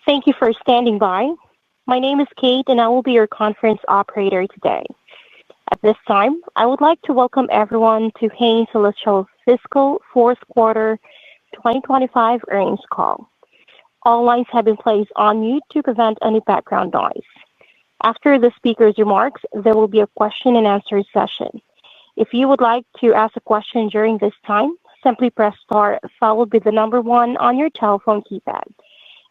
Thank you for standing by. My name is Kate, and I will be your conference operator today. At this time, I would like to welcome everyone to Hain Celestial's Fiscal Fourth Quarter 2025 Earnings Call. All lines have been placed on mute to prevent any background noise. After the speaker's remarks, there will be a question-and-answer session. If you would like to ask a question during this time, simply press star followed by the number one on your telephone keypad.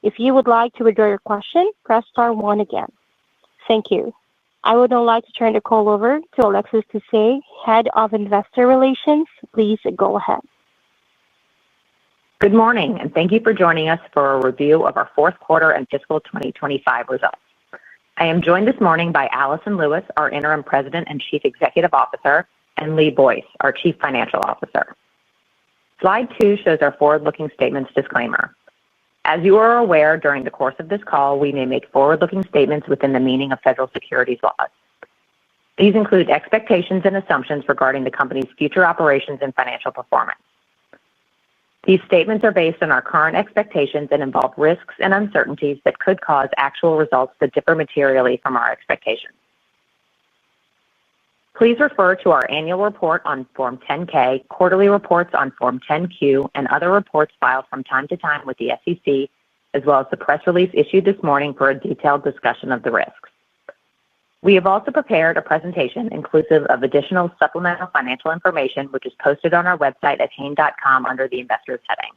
If you would like to withdraw your question, press star one again. Thank you. I would now like to turn the call over to Alexis Tissé, Head of Investor Relations. Please go ahead. Good morning, and thank you for joining us for a review of our fourth quarter and fiscal 2025 results. I am joined this morning by Alison Lewis, our Interim President and Chief Executive Officer, and Lee Boyce, our Chief Financial Officer. Slide 2 shows our forward-looking statements disclaimer. As you are aware, during the course of this call, we may make forward-looking statements within the meaning of federal securities laws. These include expectations and assumptions regarding the company's future operations and financial performance. These statements are based on our current expectations and involve risks and uncertainties that could cause actual results to differ materially from our expectations. Please refer to our annual report on Form 10-K, quarterly reports on Form 10-Q, and other reports filed from time to time with the SEC, as well as the press release issued this morning for a detailed discussion of the risks. We have also prepared a presentation inclusive of additional supplemental financial information, which is posted on our website at hain.com under the Investors heading.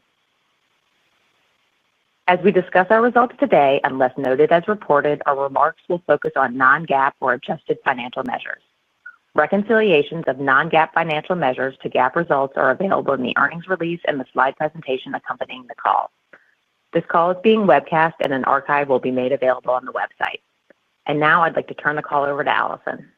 As we discuss our results today, unless noted as reported, our remarks will focus on non-GAAP or adjusted financial measures. Reconciliations of non-GAAP financial measures to GAAP results are available in the earnings release and the slide presentation accompanying the call. This call is being webcast, and an archive will be made available on the website. And now I'd like to turn the call over to Alison.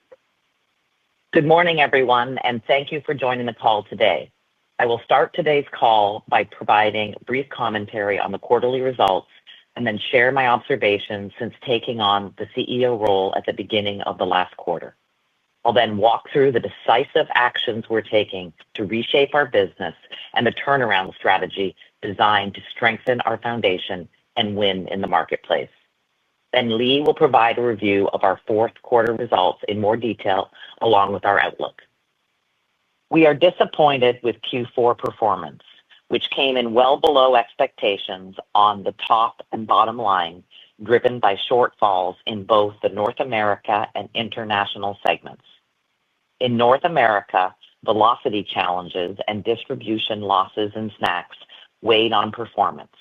Good morning, everyone, and thank you for joining the call today. I will start today's call by providing a brief commentary on the quarterly results and then share my observations since taking on the CEO role at the beginning of the last quarter. I'll then walk through the decisive actions we're taking to reshape our business and the turnaround strategy designed to strengthen our foundation and win in the marketplace. Then Lee will provide a review of our fourth quarter results in more detail, along with our outlook. We are disappointed with Q4 performance, which came in well below expectations on the top and bottom line, driven by shortfalls in both the North America and international segments. In North America, velocity challenges and distribution losses in snacks weighed on performance.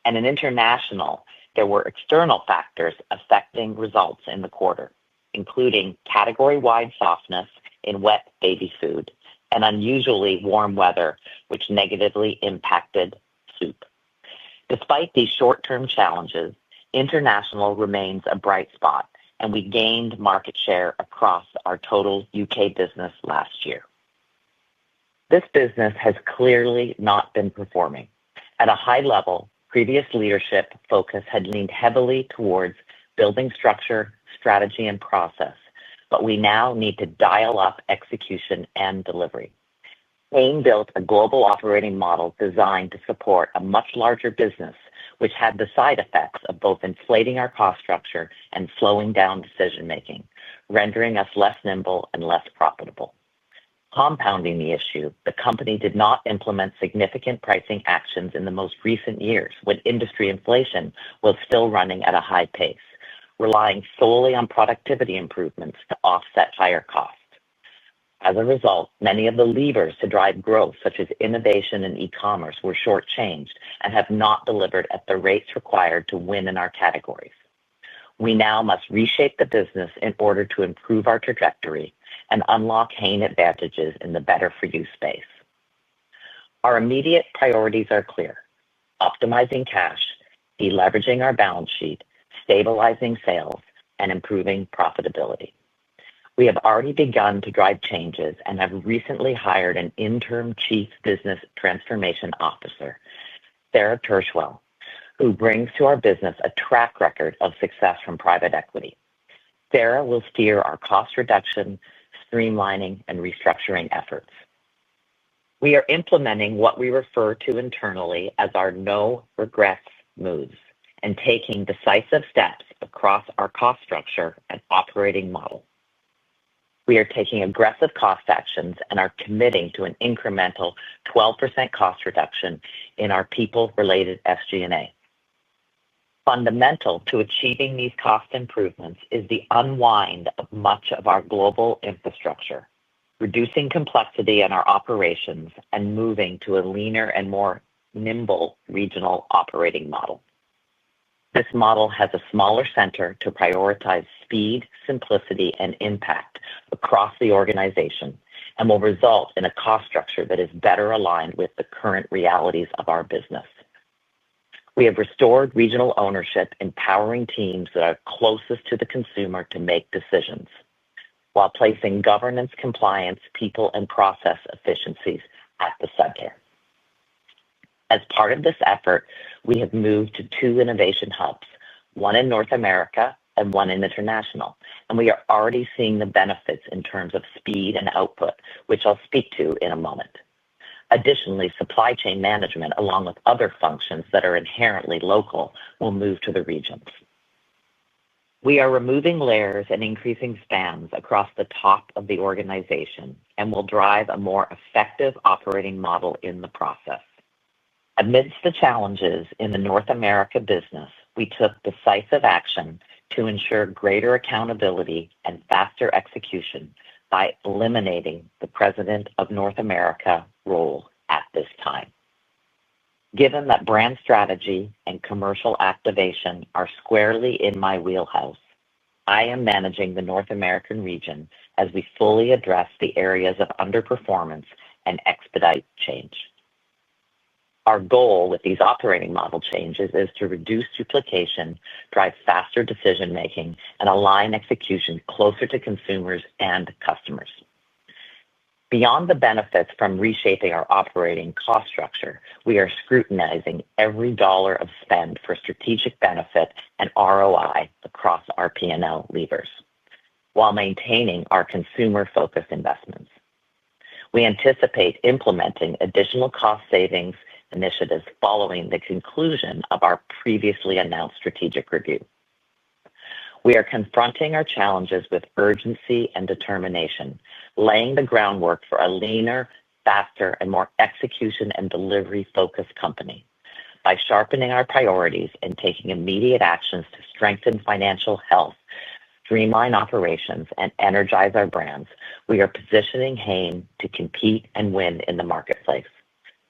And in international, there were external factors affecting results in the quarter, including category-wide softness in wet baby food and unusually warm weather, which negatively impacted soup. Despite these short-term challenges, international remains a bright spot, and we gained market share across our total UK business last year. This business has clearly not been performing. At a high level, previous leadership focus had leaned heavily towards building structure, strategy, and process, but we now need to dial up execution and delivery. Hain built a global operating model designed to support a much larger business, which had the side effects of both inflating our cost structure and slowing down decision-making, rendering us less nimble and less profitable. Compounding the issue, the company did not implement significant pricing actions in the most recent years when industry inflation was still running at a high pace, relying solely on productivity improvements to offset higher costs. As a result, many of the levers to drive growth, such as innovation and e-commerce, were shortchanged and have not delivered at the rates required to win in our categories. We now must reshape the business in order to improve our trajectory and unlock Hain advantages in the better-for-you space. Our immediate priorities are clear: optimizing cash, deleveraging our balance sheet, stabilizing sales, and improving profitability. We have already begun to drive changes and have recently hired an interim Chief Business Transformation Officer, Sarah Tershwell, who brings to our business a track record of success from private equity. Sarah will steer our cost reduction, streamlining, and restructuring efforts. We are implementing what we refer to internally as our no regrets moves, and taking decisive steps across our cost structure and operating model. We are taking aggressive cost actions and are committing to an incremental 12% cost reduction in our people-related SG&A. Fundamental to achieving these cost improvements is the unwind of much of our global infrastructure, reducing complexity in our operations and moving to a leaner and more nimble regional operating model. This model has a smaller center to prioritize speed, simplicity, and impact across the organization and will result in a cost structure that is better aligned with the current realities of our business. We have restored regional ownership, empowering teams that are closest to the consumer to make decisions, while placing governance, compliance, people, and process efficiencies at the center. As part of this effort, we have moved to 2 innovation hubs, one in North America and one in international, and we are already seeing the benefits in terms of speed and output, which I'll speak to in a moment. Additionally, supply chain management, along with other functions that are inherently local, will move to the regions. We are removing layers and increasing spans across the top of the organization and will drive a more effective operating model in the process. Amidst the challenges in the North America business, we took decisive action to ensure greater accountability and faster execution by eliminating the President of North America role at this time. Given that brand strategy and commercial activation are squarely in my wheelhouse, I am managing the North American region as we fully address the areas of underperformance and expedite change. Our goal with these operating model changes is to reduce duplication, drive faster decision-making, and align execution closer to consumers and customers. Beyond the benefits from reshaping our operating cost structure, we are scrutinizing every dollar of spend for strategic benefit and ROI across our P&L levers, while maintaining our consumer-focused investments. We anticipate implementing additional cost savings initiatives following the conclusion of our previously announced strategic review. We are confronting our challenges with urgency and determination, laying the groundwork for a leaner, faster, and more execution and delivery-focused company. By sharpening our priorities and taking immediate actions to strengthen financial health, streamline operations, and energize our brands, we are positioning Hain to compete and win in the marketplace.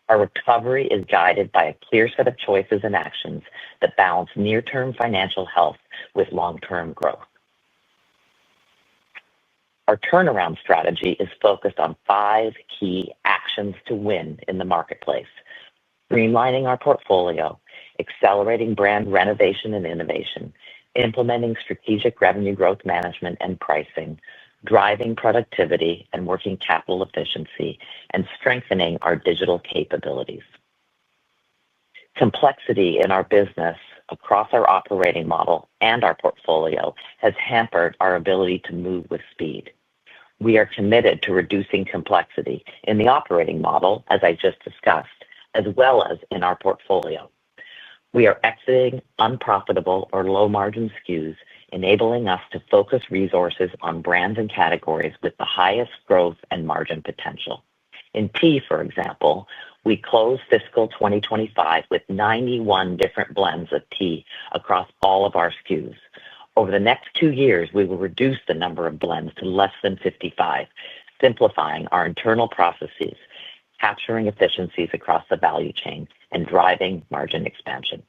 Our recovery is guided by a clear set of choices and actions that balance near-term financial health with long-term growth. Our turnaround strategy is focused on 5 key actions to win in the marketplace: streamlining our portfolio, accelerating brand renovation and innovation, implementing strategic revenue growth management and pricing, driving productivity and working capital efficiency, and strengthening our digital capabilities. Complexity in our business across our operating model and our portfolio has hampered our ability to move with speed. We are committed to reducing complexity in the operating model, as I just discussed, as well as in our portfolio. We are exiting unprofitable or low-margin SKUs, enabling us to focus resources on brands and categories with the highest growth and margin potential. In tea, for example, we closed fiscal 2025 with 91 different blends of tea across all of our SKUs. Over the next 2 years, we will reduce the number of blends to less than 55, simplifying our internal processes, capturing efficiencies across the value chain, and driving margin expansion.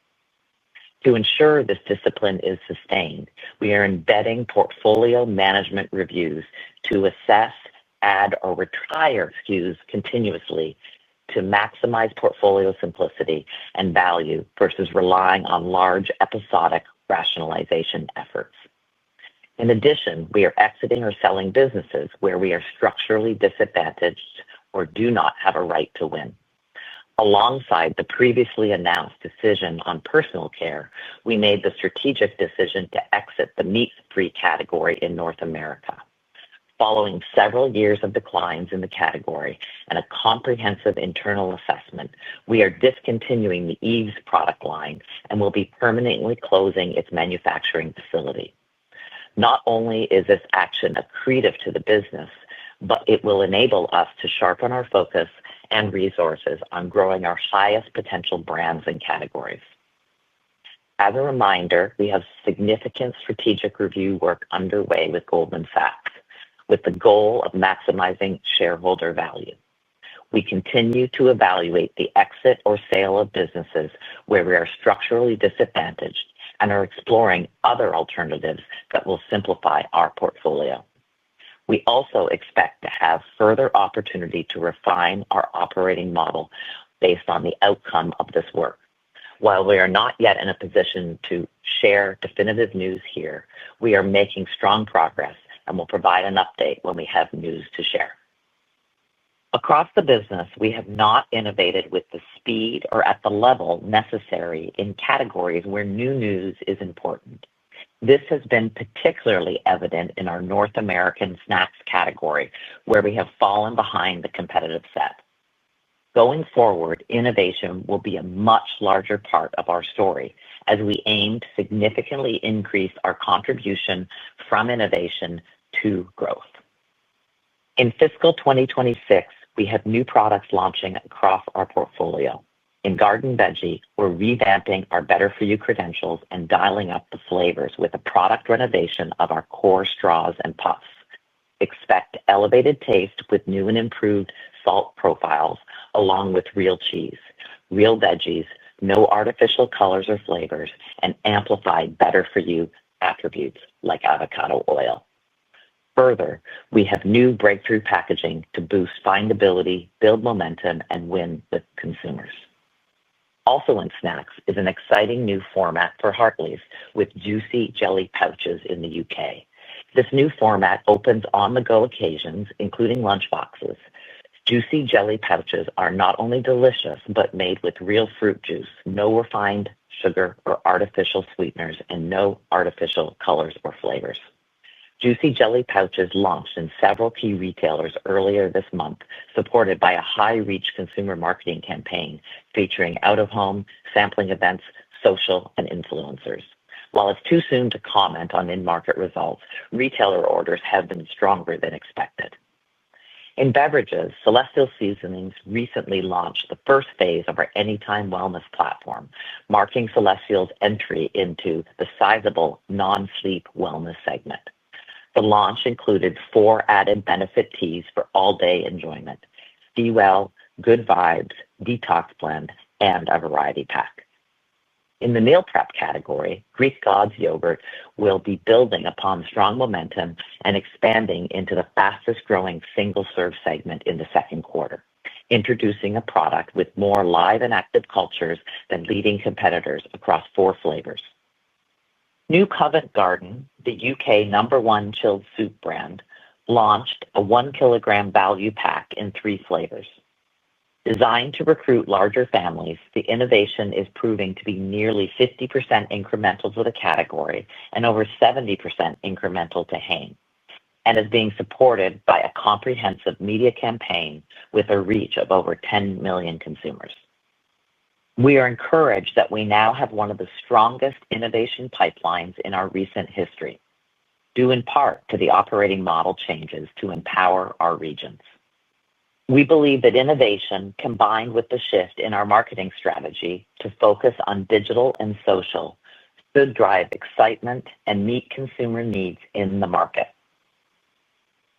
To ensure this discipline is sustained, we are embedding portfolio management reviews to assess, add, or retire SKUs continuously to maximize portfolio simplicity and value versus relying on large episodic rationalization efforts. In addition, we are exiting or selling businesses where we are structurally disadvantaged or do not have a right to win. Alongside the previously announced decision on personal care, we made the strategic decision to exit the meat-free category in North America. Following several years of declines in the category and a comprehensive internal assessment, we are discontinuing the Eves product line and will be permanently closing its manufacturing facility. Not only is this action accretive to the business, but it will enable us to sharpen our focus and resources on growing our highest potential brands and categories. As a reminder, we have significant strategic review work underway with Goldman Sachs, with the goal of maximizing shareholder value. We continue to evaluate the exit or sale of businesses where we are structurally disadvantaged and are exploring other alternatives that will simplify our portfolio. We also expect to have further opportunity to refine our operating model based on the outcome of this work. While we are not yet in a position to share definitive news here, we are making strong progress and will provide an update when we have news to share. Across the business, we have not innovated with the speed or at the level necessary in categories where new news is important. This has been particularly evident in our North American snacks category, where we have fallen behind the competitive set. Going forward, innovation will be a much larger part of our story as we aim to significantly increase our contribution from innovation to growth. In fiscal 2026, we have new products launching across our portfolio. In Garden Veggie, we're revamping our Better For You credentials and dialing up the flavors with a product renovation of our core straws and puffs. Expect elevated taste with new and improved salt profiles, along with real cheese, real veggies, no artificial colors or flavors, and amplified Better For You attributes like avocado oil. Further, we have new breakthrough packaging to boost findability, build momentum, and win with consumers. Also in snacks is an exciting new format for Hartley's with juicy jelly pouches in the UK. This new format opens on-the-go occasions, including lunchboxes. Juicy jelly pouches are not only delicious, but made with real fruit juice, no refined sugar or artificial sweeteners, and no artificial colors or flavors. Juicy jelly pouches launched in several key retailers earlier this month, supported by a high-reach consumer marketing campaign featuring out-of-home, sampling events, social, and influencers. While it's too soon to comment on in-market results, retailer orders have been stronger than expected. In beverages, Celestial Seasonings recently launched the first phase of our Anytime Wellness platform, marking Celestial's entry into the sizable non-sleep wellness segment. The launch included 4 added benefit teas for all-day enjoyment: Be Well, Good Vibes, Detox Blend, and a variety pack. In the meal prep category, Greek Gods yogurt will be building upon strong momentum and expanding into the fastest-growing single-serve segment in the second quarter, introducing a product with more live and active cultures than leading competitors across 4 flavors. New Covent Garden, the UK #1 chilled soup brand, launched a 1 kilogram value pack in 3 flavors. Designed to recruit larger families, the innovation is proving to be nearly 50% incremental to the category and over 70% incremental to Hain, and is being supported by a comprehensive media campaign with a reach of over 10 million consumers. We are encouraged that we now have one of the strongest innovation pipelines in our recent history, due in part to the operating model changes to empower our regions. We believe that innovation, combined with the shift in our marketing strategy to focus on digital and social, should drive excitement and meet consumer needs in the market.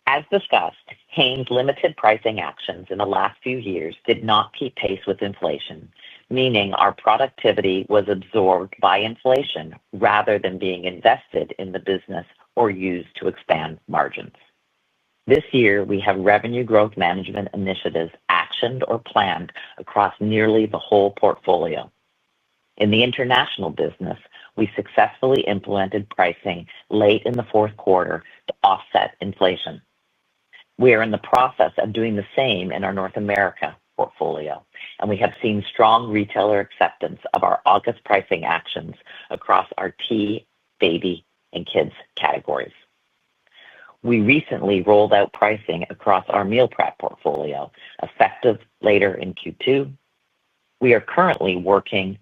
As discussed, Hain's limited pricing actions in the last few years did not keep pace with inflation, meaning our productivity was absorbed by inflation rather than being invested in the business or used to expand margins. This year, we have revenue growth management initiatives actioned or planned across nearly the whole portfolio. In the international business, we successfully implemented pricing late in the fourth quarter to offset inflation. We are in the process of doing the same in our North America portfolio, and we have seen strong retailer acceptance of our August pricing actions across our tea, baby, and kids categories. We recently rolled out pricing across our meal prep portfolio, effective later in Q2. We are currently working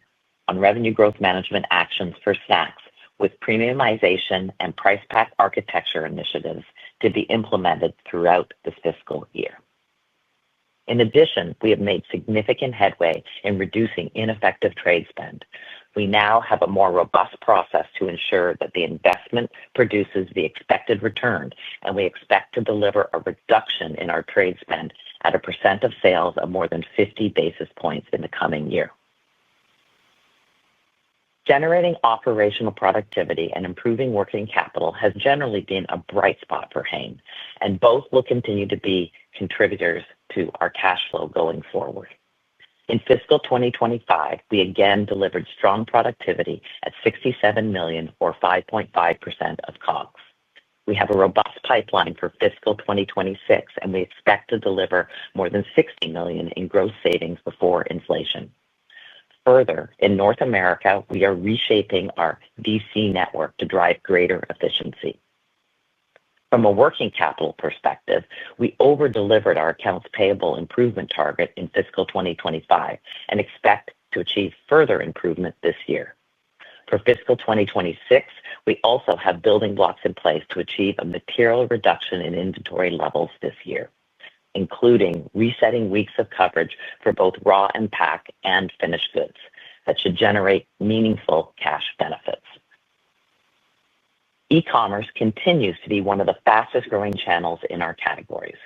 on revenue growth management actions for snacks with premiumization and price pack architecture initiatives to be implemented throughout this fiscal year. In addition, we have made significant headway in reducing ineffective trade spend. We now have a more robust process to ensure that the investment produces the expected return, and we expect to deliver a reduction in our trade spend at a % of sales of more than 50 basis points in the coming year. Generating operational productivity and improving working capital has generally been a bright spot for Hain, and both will continue to be contributors to our cash flow going forward. In fiscal 2025, we again delivered strong productivity at $67 million, or 5.5% of COGS. We have a robust pipeline for fiscal 2026, and we expect to deliver more than $60 million in gross savings before inflation. Further, in North America, we are reshaping our DC network to drive greater efficiency. From a working capital perspective, we over-delivered our accounts payable improvement target in fiscal 2025 and expect to achieve further improvement this year. For fiscal 2026, we also have building blocks in place to achieve a material reduction in inventory levels this year, including resetting weeks of coverage for both raw and pack and finished goods that should generate meaningful cash benefits. E-commerce continues to be one of the fastest growing channels in our categories,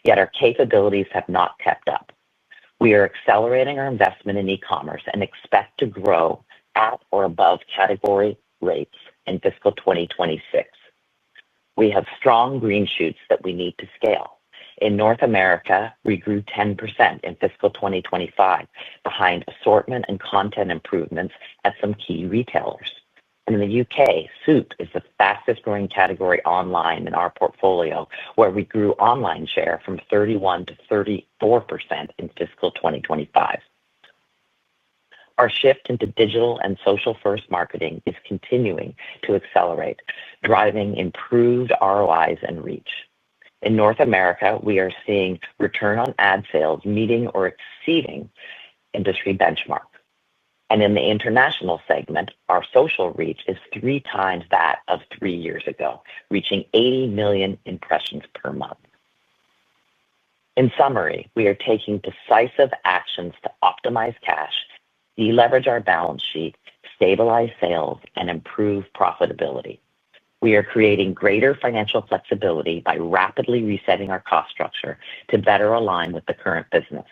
yet our capabilities have not kept up. We are accelerating our investment in e-commerce and expect to grow at or above category rates in fiscal 2026. We have strong green shoots that we need to scale. In North America, we grew 10% in fiscal 2025 behind assortment and content improvements at some key retailers. In the UK, soup is the fastest growing category online in our portfolio, where we grew online share from 31% to 34% in fiscal 2025. Our shift into digital and social-first marketing is continuing to accelerate, driving improved ROIs and reach. In North America, we are seeing return on ad sales meeting or exceeding industry benchmarks. And in the international segment, our social reach is 3 times that of 3 years ago, reaching 80 million impressions per month. In summary, we are taking decisive actions to optimize cash, deleverage our balance sheet, stabilize sales, and improve profitability. We are creating greater financial flexibility by rapidly resetting our cost structure to better align with the current business.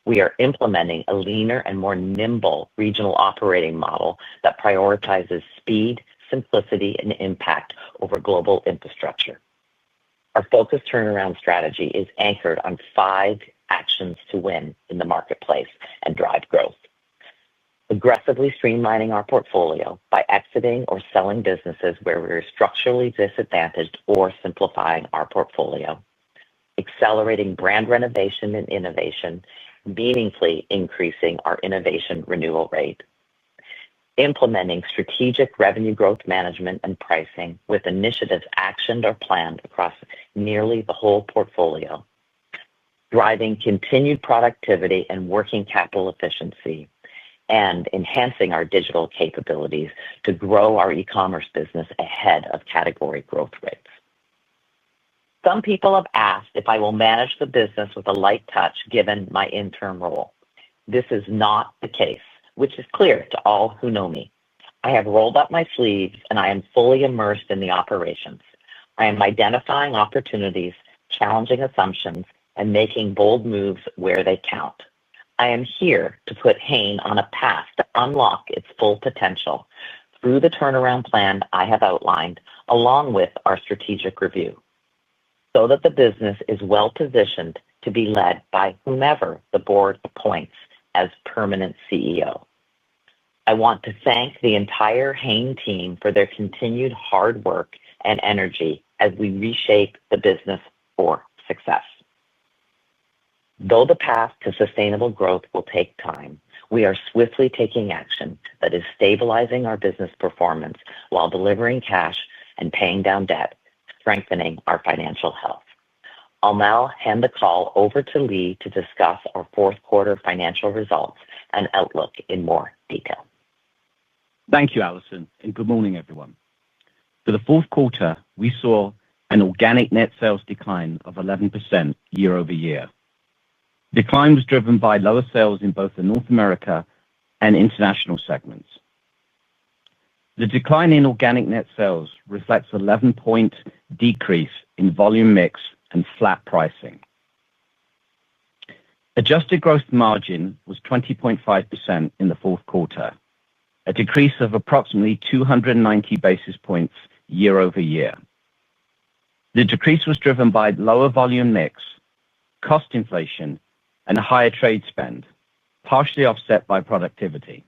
We are implementing a leaner and more nimble regional operating model that prioritizes speed, simplicity, and impact over global infrastructure. Our focused turnaround strategy is anchored on 5 actions to win in the marketplace and drive growth. Aggressively streamlining our portfolio by exiting or selling businesses where we are structurally disadvantaged or simplifying our portfolio. Accelerating brand renovation and innovation, meaningfully increasing our innovation renewal rate. Implementing strategic revenue growth management and pricing with initiatives actioned or planned across nearly the whole portfolio. Driving continued productivity and working capital efficiency, and enhancing our digital capabilities to grow our e-commerce business ahead of category growth rates. Some people have asked if I will manage the business with a light touch given my interim role. This is not the case, which is clear to all who know me. I have rolled up my sleeves and I am fully immersed in the operations. I am identifying opportunities, challenging assumptions, and making bold moves where they count. I am here to put Hain on a path to unlock its full potential through the turnaround plan I have outlined, along with our strategic review, so that the business is well positioned to be led by whomever the board appoints as permanent CEO. I want to thank the entire Hain team for their continued hard work and energy as we reshape the business for success. Though the path to sustainable growth will take time, we are swiftly taking action that is stabilizing our business performance while delivering cash and paying down debt, strengthening our financial health. I'll now hand the call over to Lee to discuss our fourth quarter financial results and outlook in more detail. Thank you, Allison, and good morning, everyone. For the fourth quarter, we saw an organic net sales decline of 11% year-over-year. Decline was driven by lower sales in both the North America and international segments. The decline in organic net sales reflects an 11-point decrease in volume mix and flat pricing. Adjusted gross margin was 20.5% in the fourth quarter, a decrease of approximately 290 basis points year-over-year. The decrease was driven by lower volume mix, cost inflation, and higher trade spend, partially offset by productivity.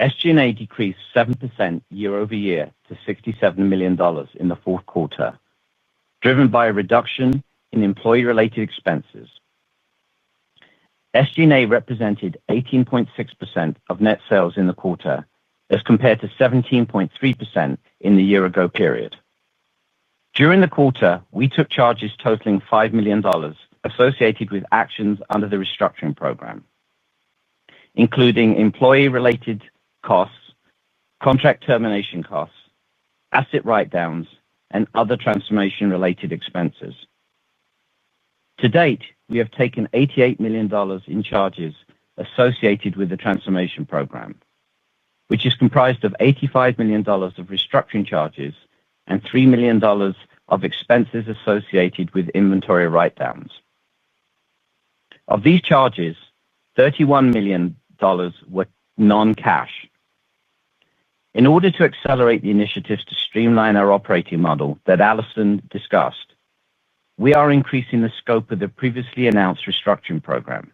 SG&A decreased 7% year-over-year to $67 million in the fourth quarter, driven by a reduction in employee-related expenses. SG&A represented 18.6% of net sales in the quarter, as compared to 17.3% in the year-ago period. During the quarter, we took charges totaling $5 million associated with actions under the restructuring program, including employee-related costs, contract termination costs, asset write-downs, and other transformation-related expenses. To date, we have taken $88 million in charges associated with the transformation program, which is comprised of $85 million of restructuring charges and $3 million of expenses associated with inventory write-downs. Of these charges, $31 million were non-cash. In order to accelerate the initiatives to streamline our operating model that Allison discussed, we are increasing the scope of the previously announced restructuring program.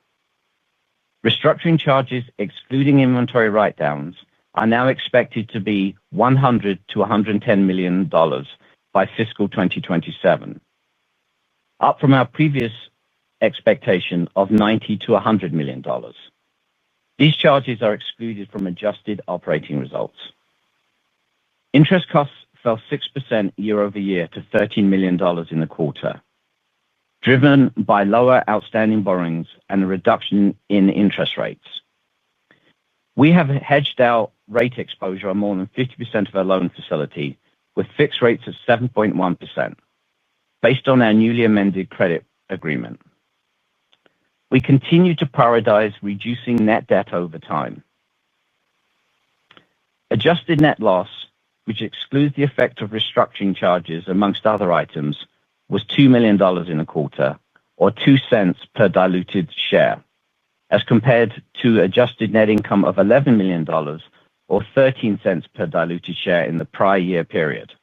Restructuring charges, excluding inventory write-downs, are now expected to be $100 to $110 million by fiscal 2027, up from our previous expectation of $90 to $100 million. These charges are excluded from adjusted operating results. Interest costs fell 6% year-over-year to $13 million in the quarter, driven by lower outstanding borrowings and a reduction in interest rates. We have hedged our rate exposure on more than 50% of our loan facility with fixed rates of 7.1%, based on our newly amended credit agreement. We continue to prioritize reducing net debt over time. Adjusted net loss, which excludes the effect of restructuring charges amongst other items, was $2 million in a quarter, or 2 cents per diluted share, as compared to adjusted net income of $11 million, or 13 cents per diluted share in the prior year period.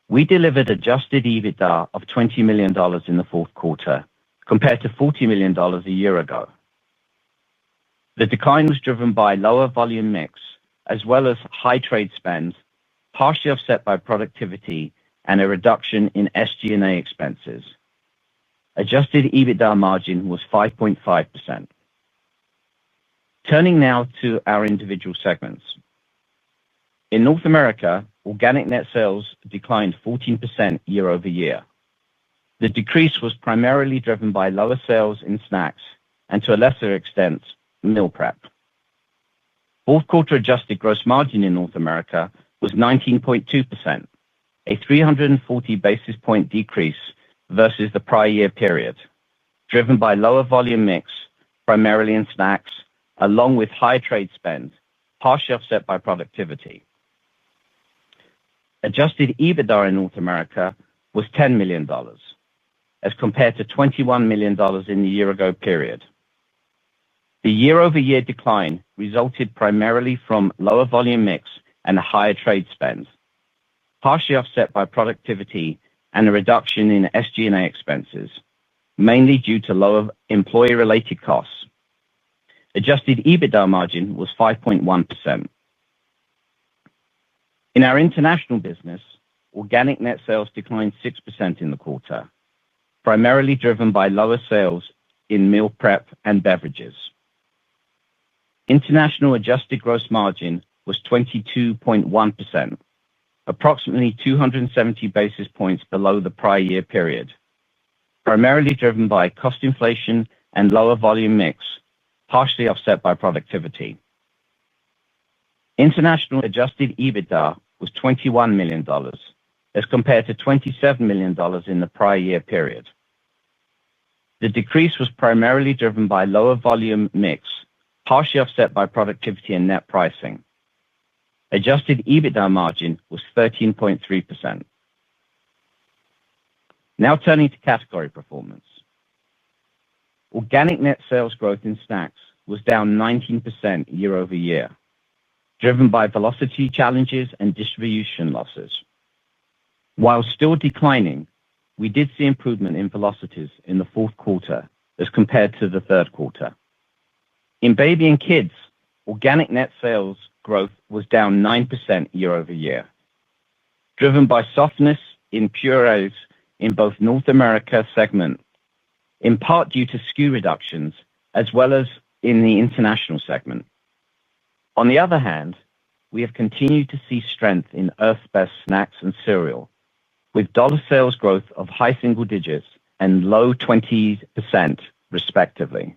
We delivered adjusted EBITDA of $20 million in the fourth quarter, compared to $40 million a year ago. The decline was driven by lower volume mix, as well as high trade spend, partially offset by productivity and a reduction in SG&A expenses. Adjusted EBITDA margin was 5.5%. Turning now to our individual segments. In North America, organic net sales declined 14% year-over-year. The decrease was primarily driven by lower sales in snacks and, to a lesser extent, meal prep. Fourth quarter adjusted gross margin in North America was 19.2%, a 340 basis point decrease versus the prior year period, driven by lower volume mix, primarily in snacks, along with high trade spend, partially offset by productivity. Adjusted EBITDA in North America was $10 million, as compared to $21 million in the year-ago period. The year-over-year decline resulted primarily from lower volume mix and higher trade spend, partially offset by productivity and a reduction in SG&A expenses, mainly due to lower employee-related costs. Adjusted EBITDA margin was 5.1%. In our international business, organic net sales declined 6% in the quarter, primarily driven by lower sales in meal prep and beverages. International adjusted gross margin was 22.1%, approximately 270 basis points below the prior year period, primarily driven by cost inflation and lower volume mix, partially offset by productivity. International adjusted EBITDA was $21 million, as compared to $27 million in the prior year period. The decrease was primarily driven by lower volume mix, partially offset by productivity and net pricing. Adjusted EBITDA margin was 13.3%. Now turning to category performance. Organic net sales growth in snacks was down 19% year-over-year, driven by velocity challenges and distribution losses. While still declining, we did see improvement in velocities in the fourth quarter as compared to the third quarter. In baby and kids, organic net sales growth was down 9% year-over-year, driven by softness in purees in both North America segment, in part due to SKU reductions, as well as in the international segment. On the other hand, we have continued to see strength in Earth's Best snacks and cereal, with dollar sales growth of high single digits and low 20% respectively.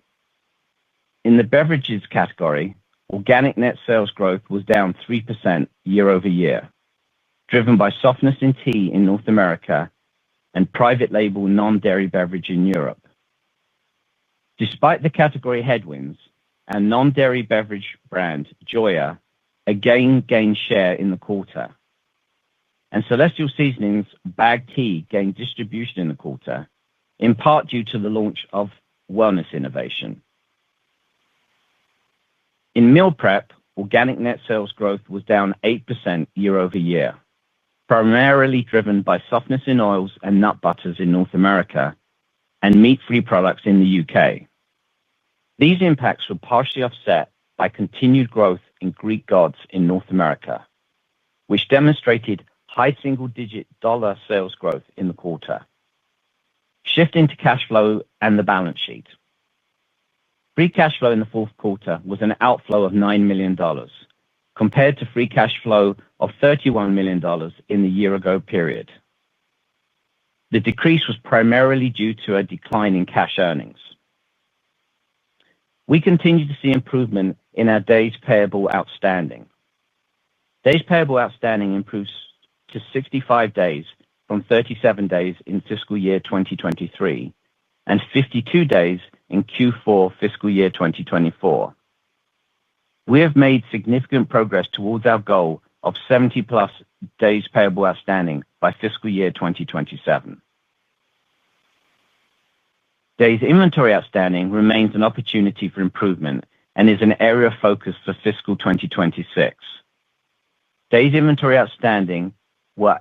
In the beverages category, organic net sales growth was down 3% year-over-year, driven by softness in tea in North America and private label non-dairy beverage in Europe. Despite the category headwinds, our non-dairy beverage brand, Joya, again gained share in the quarter, and Celestial Seasonings bagged tea gained distribution in the quarter, in part due to the launch of wellness innovation. In meal prep, organic net sales growth was down 8% year-over-year, primarily driven by softness in oils and nut butters in North America and meat-free products in the UK. These impacts were partially offset by continued growth in Greek Gods in North America, which demonstrated high single-digit dollar sales growth in the quarter. Shifting to cash flow and the balance sheet. Free cash flow in the fourth quarter was an outflow of $9 million, compared to free cash flow of $31 million in the year-ago period. The decrease was primarily due to a decline in cash earnings. We continue to see improvement in our days payable outstanding. Days payable outstanding improves to 65 days from 37 days in fiscal year 2023 and 52 days in Q4 fiscal year 2024. We have made significant progress towards our goal of 70+ days payable outstanding by fiscal year 2027. Days inventory outstanding remains an opportunity for improvement and is an area of focus for fiscal 2026. Days inventory outstanding were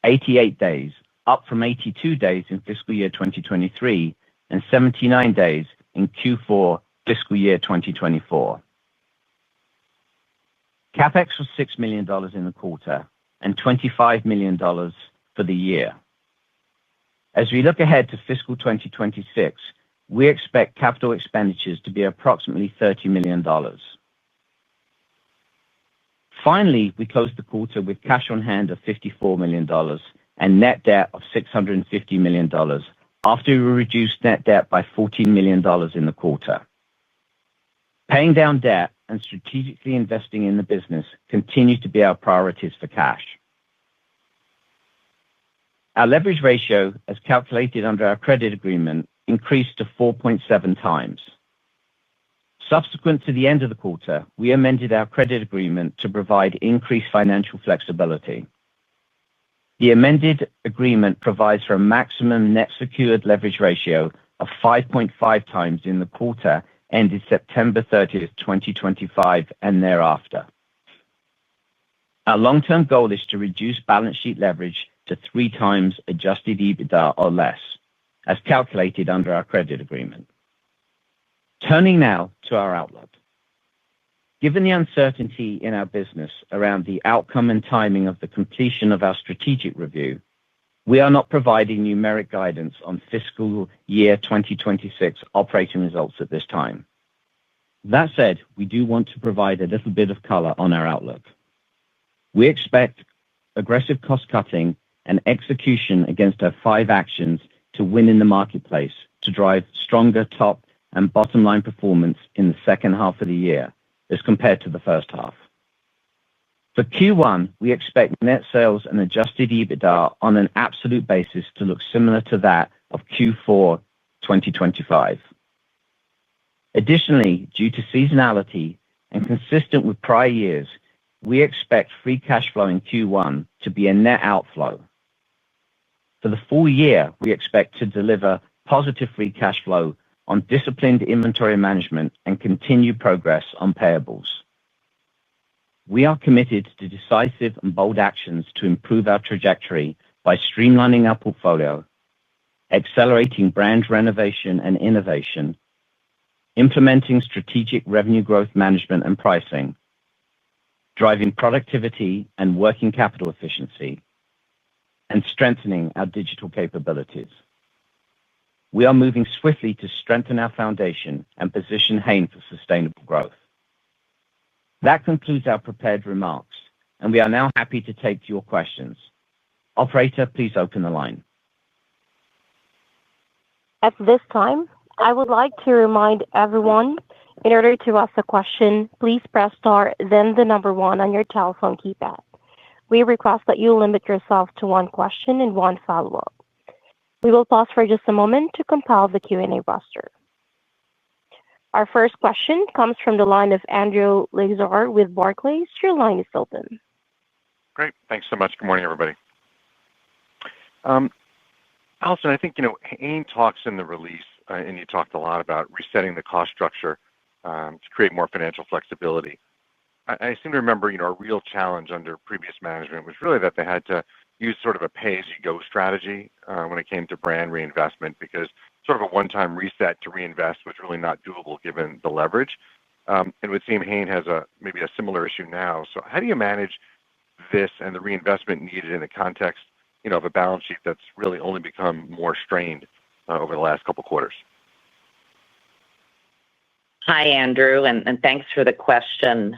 88 days, up from 82 days in fiscal year 2023 and 79 days in Q4 fiscal year 2024. CapEx was $6 million in the quarter and $25 million for the year. As we look ahead to fiscal 2026, we expect capital expenditures to be approximately $30 million. Finally, we closed the quarter with cash on hand of $54 million and net debt of $650 million after we reduced net debt by $14 million in the quarter. Paying down debt and strategically investing in the business continue to be our priorities for cash. Our leverage ratio, as calculated under our credit agreement, increased to 4.7 times. Subsequent to the end of the quarter, we amended our credit agreement to provide increased financial flexibility. The amended agreement provides for a maximum net secured leverage ratio of 5.5 times in the quarter ended September 30th, 2025, and thereafter. Our long-term goal is to reduce balance sheet leverage to 3 times adjusted EBITDA or less, as calculated under our credit agreement. Turning now to our outlook. Given the uncertainty in our business around the outcome and timing of the completion of our strategic review, we are not providing numeric guidance on fiscal year 2026 operating results at this time. That said, we do want to provide a little bit of color on our outlook. We expect aggressive cost-cutting, and execution against our 5 actions to win in the marketplace to drive stronger top and bottom line performance in the second half of the year as compared to the first half. For Q1, we expect net sales and adjusted EBITDA on an absolute basis to look similar to that of Q4 2025. Additionally, due to seasonality and consistent with prior years, we expect free cash flow in Q1 to be a net outflow. For the full year, we expect to deliver positive free cash flow on disciplined inventory management and continued progress on payables. We are committed to decisive and bold actions to improve our trajectory by streamlining our portfolio, accelerating brand renovation and innovation, implementing strategic revenue growth management and pricing, driving productivity and working capital efficiency, and strengthening our digital capabilities. We are moving swiftly to strengthen our foundation and position Hain for sustainable growth. That concludes our prepared remarks, and we are now happy to take your questions. Operator, please open the line. At this time, I would like to remind everyone, in order to ask a question, please press star, then the number 1 on your telephone keypad. We request that you limit yourself to 1 question and 1 follow-up. We will pause for just a moment to compile the Q&A roster. Our first question comes from the line of Andrew Lazar with Barclays. Your line is open. Great. Thanks so much. Good morning, everybody. Alison, I think, Hain talks in the release, and you talked a lot about resetting the cost structure to create more financial flexibility. I seem to remember, a real challenge under previous management was really that they had to use sort of a pay-as-you-go strategy when it came to brand reinvestment, because sort of a one-time reset to reinvest was really not doable given the leverage. It would seem Hain has maybe a similar issue now. So how do you manage this and the reinvestment needed in the context of a balance sheet that's really only become more strained over the last couple quarters? Hi, Andrew, and thanks for the question.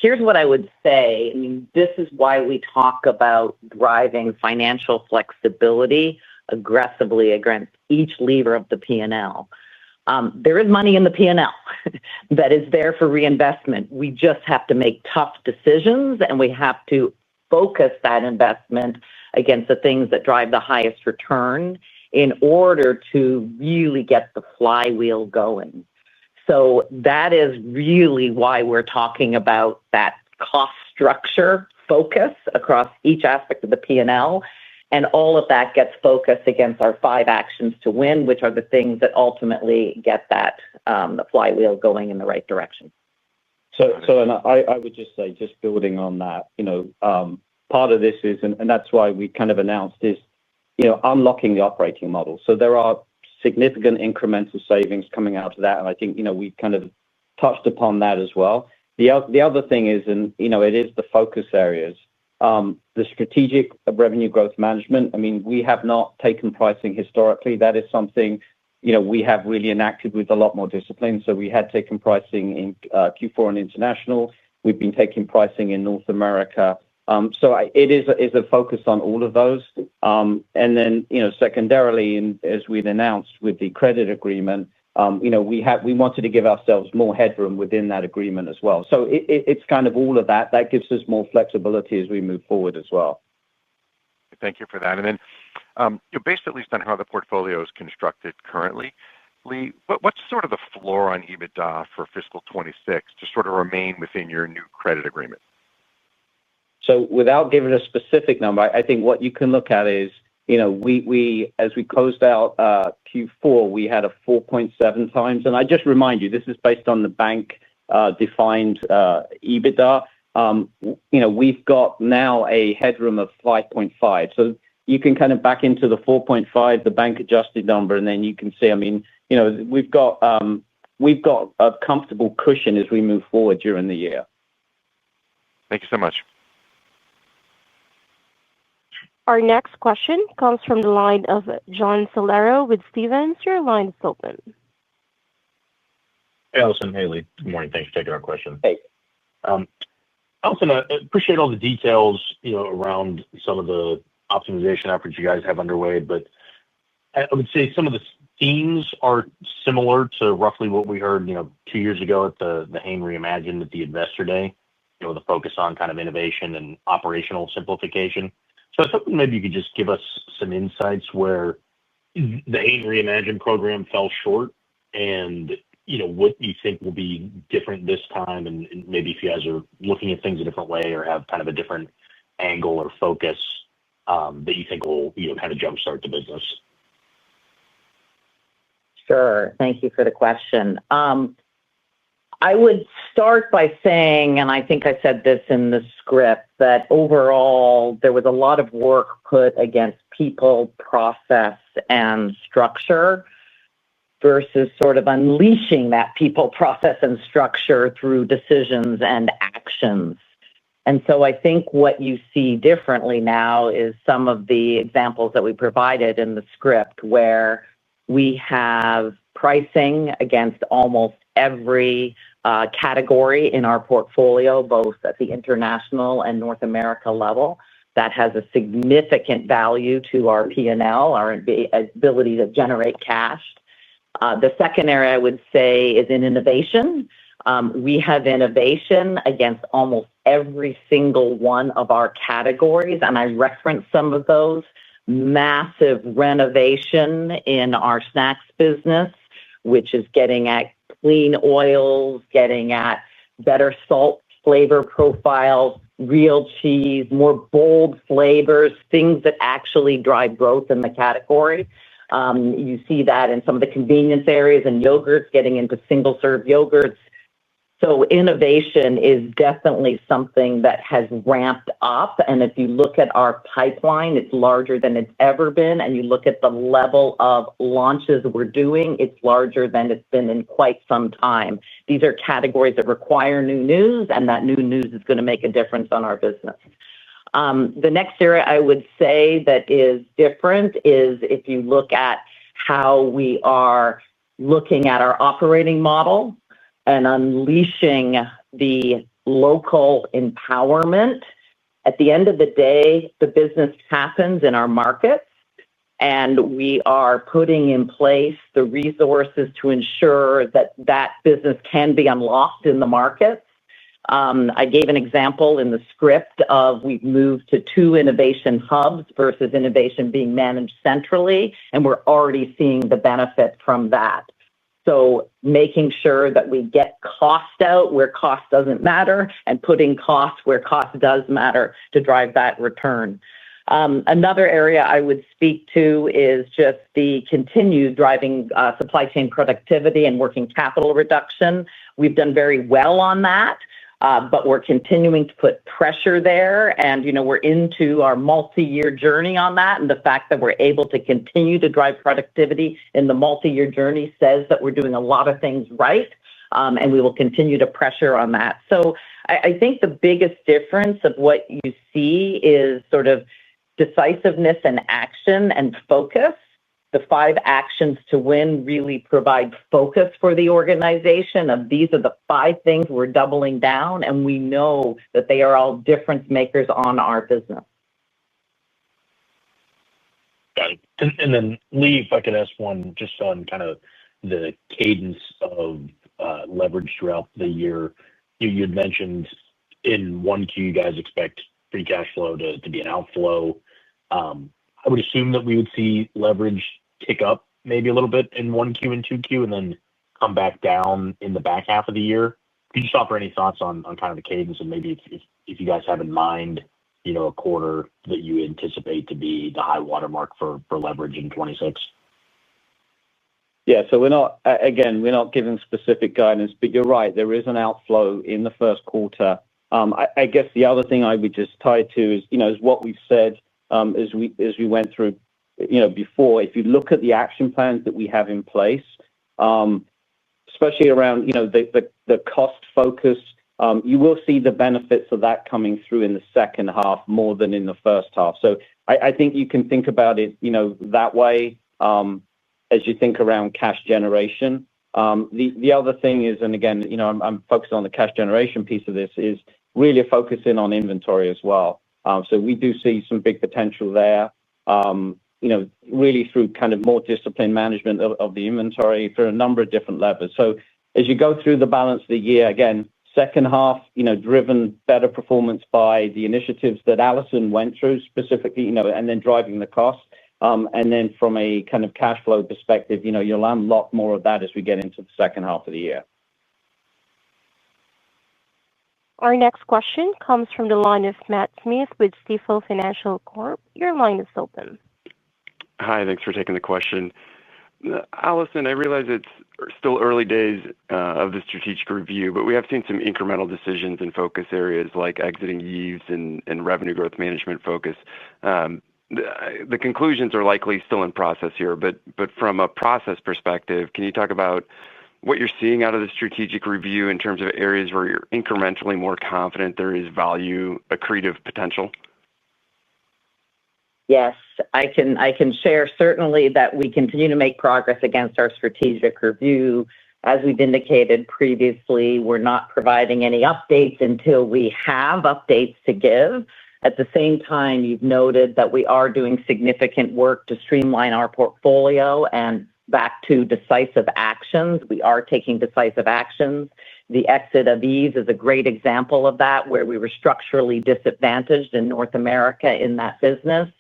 Here's what I would say. This is why we talk about driving financial flexibility aggressively against each lever of the P&L. There is money in the P&L that is there for reinvestment. We just have to make tough decisions, and we have to focus that investment against the things that drive the highest return in order to really get the flywheel going. So that is really why we're talking about that cost structure focus across each aspect of the P&L. And all of that gets focused against our 5 actions to win, which are the things that ultimately get that the flywheel going in the right direction. And I would just say, just building on that, part of this is, and that's why we kind of announced this, unlocking the operating model. So there are significant incremental savings coming out of that, and I think we kind of touched upon that as well. The other thing is, and it is the focus areas, the strategic revenue growth management. We have not taken pricing historically. That is something we have really enacted with a lot more discipline. So we had taken pricing in Q4 and international. We've been taking pricing in North America. So it is a focus on all of those. And then, secondarily, and as we'd announced with the credit agreement, we wanted to give ourselves more headroom within that agreement as well. So it's kind of all of that. That gives us more flexibility as we move forward as well. Thank you for that. And then, based at least on how the portfolio is constructed currently, Lee, what's sort of the floor on EBITDA for fiscal 26 to sort of remain within your new credit agreement? So without giving a specific number, I think what you can look at is, we as we closed out Q4, we had a 4.7 times. And I just remind you, this is based on the bank defined EBITDA. We've got now a headroom of 5.5. So you can kind of back into the 4.5, the bank adjusted number, and then you can see, we've got a comfortable cushion as we move forward during the year. Thank you so much. Our next question comes from the line of John Solero with Stephens. Your line is open. Hey, Alison. Hey, Lee. Good morning. Thanks for taking our question. Hey. Alison, I appreciate all the details, around some of the optimization efforts you guys have underway, but I would say some of the themes are similar to roughly what we heard, 2 years ago at the Hain Reimagined at the Investor Day, the focus on kind of innovation and operational simplification. So I was hoping maybe you could just give us some insights where the Hain Reimagined program fell short and, what you think will be different this time, and maybe if you guys are looking at things a different way or have kind of a different angle or focus that you think will, kind of jumpstart the business. Sure. Thank you for the question. I would start by saying, and I think I said this in the script, that overall there was a lot of work put against people, process, and structure versus sort of unleashing that people, process, and structure through decisions and actions. And so I think what you see differently now is some of the examples that we provided in the script where we have pricing against almost every category in our portfolio, both at the international and North America level. That has a significant value to our P&L, our ability to generate cash. The second area I would say is in innovation. We have innovation against almost every single one of our categories, and I referenced some of those. Massive renovation in our snacks business, which is getting at clean oils, getting at better salt flavor profiles, real cheese, more bold flavors, things that actually drive growth in the category. You see that in some of the convenience areas and yogurts, getting into single-serve yogurts. So innovation is definitely something that has ramped up. And if you look at our pipeline, it's larger than it's ever been. And you look at the level of launches we're doing, it's larger than it's been in quite some time. These are categories that require new news, and that new news is going to make a difference on our business. The next area I would say that is different is if you look at how we are looking at our operating model and unleashing the local empowerment. At the end of the day, the business happens in our markets, and we are putting in place the resources to ensure that that business can be unlocked in the markets. I gave an example in the script of we've moved to 2 innovation hubs versus innovation being managed centrally, and we're already seeing the benefit from that. So making sure that we get cost out where cost doesn't matter and putting cost where cost does matter to drive that return. Another area I would speak to is just the continued driving supply chain productivity and working capital reduction. We've done very well on that, but we're continuing to put pressure there. And, we're into our multi-year journey on that. And the fact that we're able to continue to drive productivity in the multi-year journey says that we're doing a lot of things right. And we will continue to pressure on that. So I think the biggest difference of what you see is sort of decisiveness and action and focus. The 5 actions to win really provide focus for the organization of these are the 5 things we're doubling down, and we know that they are all difference makers on our business. Got it. And then, Lee, if I could ask one just on kind of the cadence of leverage throughout the year. You had mentioned in 1Q, you guys expect free cash flow to be an outflow. I would assume that we would see leverage tick up maybe a little bit in 1Q and 2Q and then come back down in the back half of the year. Could you just offer any thoughts on kind of the cadence and maybe if you guys have in mind, a quarter that you anticipate to be the high watermark for leverage in 2026? Yeah, so we're not giving specific guidance, but you're right. There is an outflow in the first quarter. I guess the other thing I would just tie to is what we've said as we went through, before. If you look at the action plans that we have in place, especially around the cost focus, you will see the benefits of that coming through in the second half more than in the first half. So I think you can think about it, that way. As you think around cash generation. The other thing is, and again, I'm focused on the cash generation piece of this, is really are focusing on inventory as well. So we do see some big potential there, really through kind of more disciplined management of the inventory for a number of different levers. So as you go through the balance of the year, again, second half, driven better performance by the initiatives that Allison went through specifically, and then driving the cost. And then from a kind of cash flow perspective, you'll unlock more of that as we get into the second half of the year. Our next question comes from the line of Matt Smith with Stifel Financial Corp. Your line is open. Hi, thanks for taking the question. Allison, I realize it's still early days of the strategic review, but we have seen some incremental decisions in focus areas like exiting Yves and revenue growth management focus. The conclusions are likely still in process here, but from a process perspective, can you talk about what you're seeing out of the strategic review in terms of areas where you're incrementally more confident there is value accretive potential? Yes, I can share certainly that we continue to make progress against our strategic review. As we've indicated previously, we're not providing any updates until we have updates to give. At the same time, you've noted that we are doing significant work to streamline our portfolio and back to decisive actions. We are taking decisive actions. The exit of Yves is a great example of that, where we were structurally disadvantaged in North America in that business.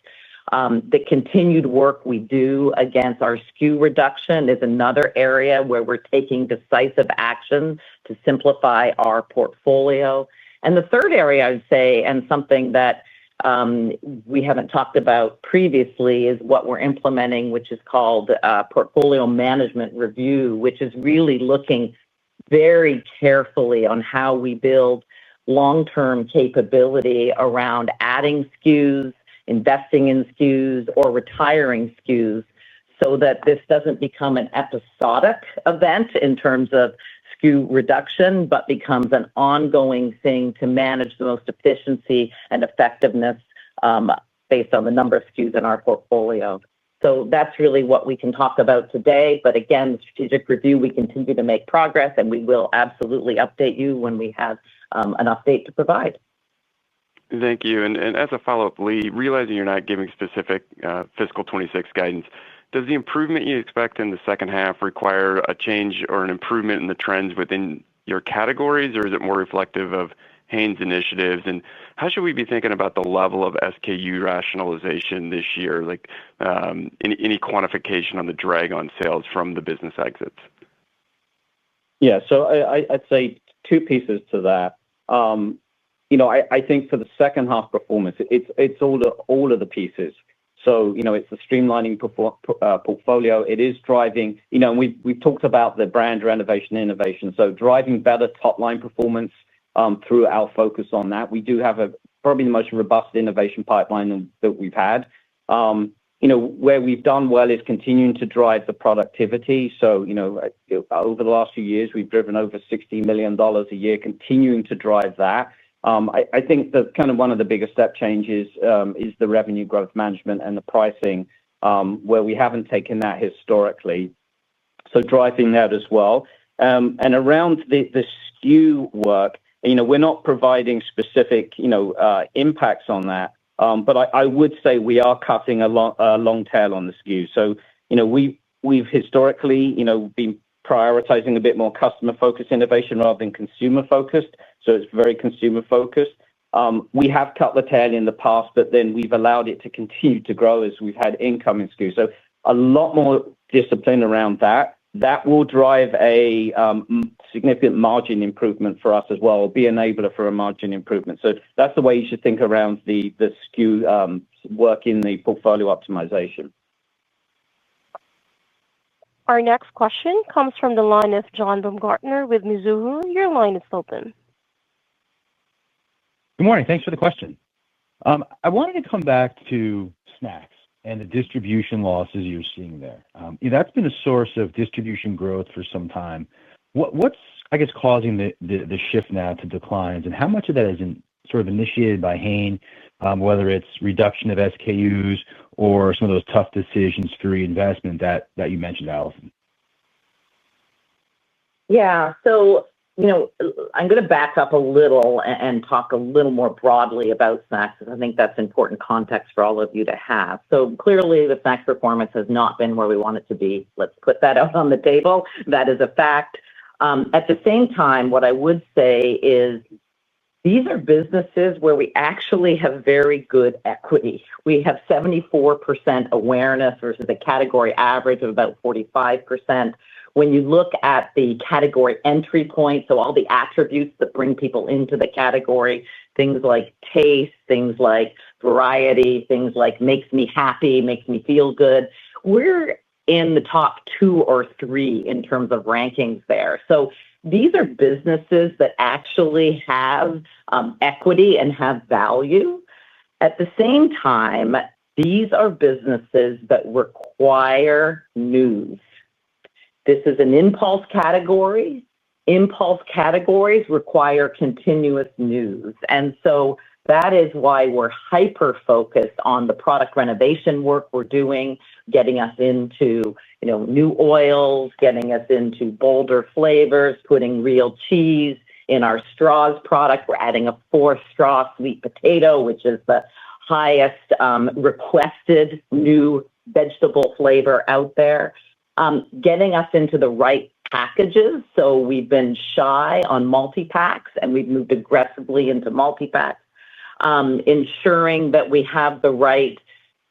The continued work we do against our SKU reduction is another area where we're taking decisive action to simplify our portfolio. And the third area, I would say, and something that we haven't talked about previously, is what we're implementing, which is called portfolio management review, which is really looking very carefully on how we build long-term capability around adding SKUs, investing in SKUs, or retiring SKUs, so that this doesn't become an episodic event in terms of SKU reduction, but becomes an ongoing thing to manage the most efficiency and effectiveness based on the number of SKUs in our portfolio. So that's really what we can talk about today. But again, the strategic review, we continue to make progress, and we will absolutely update you when we have an update to provide. Thank you. And as a follow-up, Lee, realizing you're not giving specific fiscal 26 guidance, does the improvement you expect in the second half require a change or an improvement in the trends within your categories, or is it more reflective of Hain's initiatives? And how should we be thinking about the level of SKU rationalization this year? Like any quantification on the drag on sales from the business exits? Yeah, so I'd say two pieces to that. I think for the second half performance, it's all of the pieces. So, it's the streamlining portfolio. It is driving, and we've talked about the brand renovation innovation. So driving better top-line performance through our focus on that. We do have probably the most robust innovation pipeline that we've had. Where we've done well is continuing to drive the productivity. So, over the last few years, we've driven over $60 million a year, continuing to drive that. I think that kind of one of the biggest step changes is the revenue growth management and the pricing, where we haven't taken that historically. So driving that as well. And around the SKU work, we're not providing specific, impacts on that. But I would say we are cutting a long tail on the SKU. So, we've historically, been prioritizing a bit more customer-focused innovation rather than consumer-focused. So it's very consumer-focused. We have cut the tail in the past, but then we've allowed it to continue to grow as we've had incoming SKUs. So a lot more discipline around that. That will drive a significant margin improvement for us as well, be an enabler for a margin improvement. So that's the way you should think around the SKU work in the portfolio optimization. Our next question comes from the line of John Baumgartner with Mizuho. Your line is open. Good morning. Thanks for the question. I wanted to come back to snacks and the distribution losses you're seeing there. That's been a source of distribution growth for some time. What's, I guess, causing the shift now to declines, and how much of that is sort of initiated by Hain, whether it's reduction of SKUs or some of those tough decisions for reinvestment that you mentioned, Allison? Yeah, so I'm going to back up a little and talk a little more broadly about snacks, because I think that's important context for all of you to have. So clearly, the snacks performance has not been where we want it to be. Let's put that out on the table. That is a fact. At the same time, what I would say is these are businesses where we actually have very good equity. We have 74% awareness versus a category average of about 45%. When you look at the category entry point, so all the attributes that bring people into the category, things like taste, things like variety, things like makes me happy, makes me feel good, we're in the top 2 or 3 in terms of rankings there. So these are businesses that actually have equity and have value. At the same time, these are businesses that require news. This is an impulse category. Impulse categories require continuous news. And so that is why we're hyper-focused on the product renovation work we're doing, getting us into new oils, getting us into bolder flavors, putting real cheese in our straws product. We're adding a 4th straw sweet potato, which is the highest requested new vegetable flavor out there. Getting us into the right packages. So we've been shy on multi-packs, and we've moved aggressively into multi-packs. Ensuring that we have the right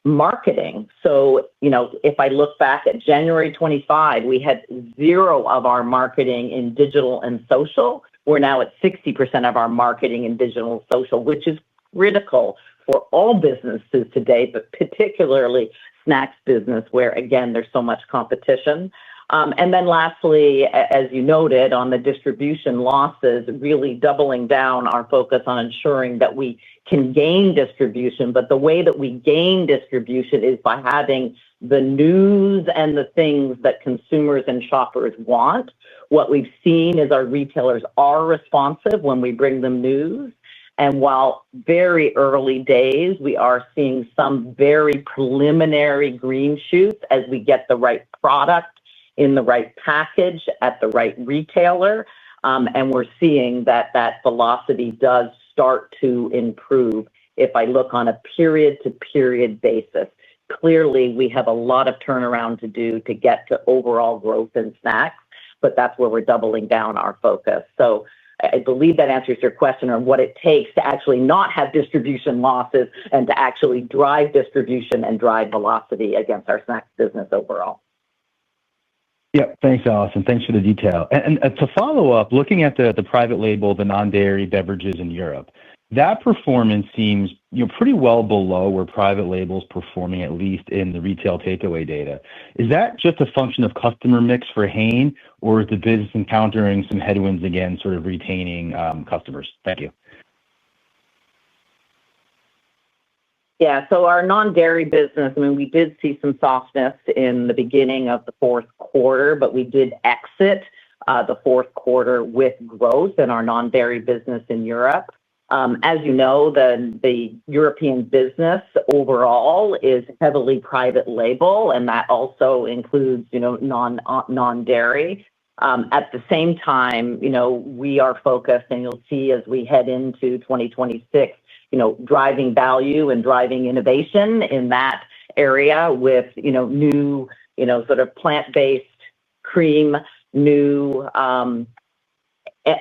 marketing. So, if I look back at January 25, we had 0 of our marketing in digital and social. We're now at 60% of our marketing in digital and social, which is critical for all businesses today, but particularly snacks business, where, again, there's so much competition. And then lastly, as you noted, on the distribution losses, really doubling down our focus on ensuring that we can gain distribution. But the way that we gain distribution is by having the news and the things that consumers and shoppers want. What we've seen is our retailers are responsive when we bring them news. And while very early days, we are seeing some very preliminary green shoots as we get the right product in the right package at the right retailer. And we're seeing that velocity does start to improve if I look on a period-to-period basis. Clearly, we have a lot of turnaround to do to get to overall growth in snacks, but that's where we're doubling down our focus. So I believe that answers your question on what it takes to actually not have distribution losses and to actually drive distribution and drive velocity against our snacks business overall. Yeah, thanks, Alison. Thanks for the detail. And to follow up, looking at the private label, the non-dairy beverages in Europe, that performance seems pretty well below where private label's performing, at least in the retail takeaway data. Is that just a function of customer mix for Hain, or is the business encountering some headwinds again, sort of retaining customers? Thank you. Yeah, so our non-dairy business, we did see some softness in the beginning of the 4th quarter, but we did exit the 4th quarter with growth in our non-dairy business in Europe. As you know, the European business overall is heavily private label, and that also includes, non-dairy. At the same time, we are focused, and you'll see as we head into 2026, driving value and driving innovation in that area with, new, sort of plant-based cream, new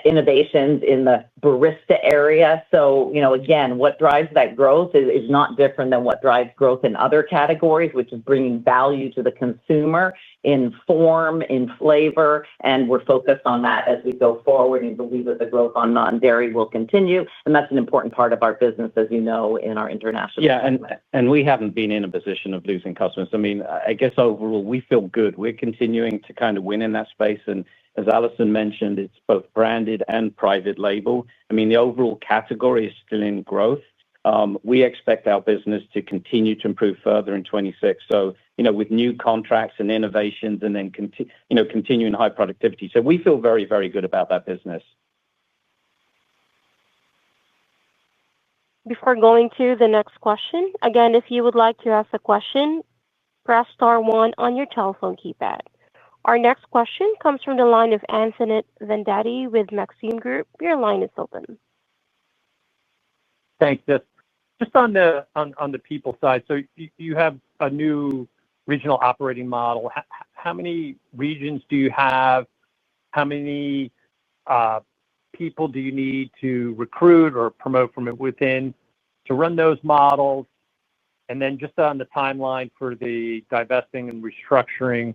innovations in the barista area. So, again, what drives that growth is not different than what drives growth in other categories, which is bringing value to the consumer in form, in flavor, and we're focused on that as we go forward and believe that the growth on non-dairy will continue. And that's an important part of our business, as you know, in our international. Yeah, and we haven't been in a position of losing customers. I guess overall, we feel good. We're continuing to kind of win in that space. And as Alison mentioned, it's both branded and private label. The overall category is still in growth. We expect our business to continue to improve further in 2026. So, with new contracts and innovations and then, continuing high productivity. So we feel very, very good about that business. Before going to the next question, again, if you would like to ask a question, press star 1 on your telephone keypad. Our next question comes from the line of Antoinette Vendetti with Maxim Group. Your line is open. Thanks. Just on the people side, so you have a new regional operating model. How many regions do you have? How many people do you need to recruit or promote from within to run those models? And then just on the timeline for the divesting and restructuring,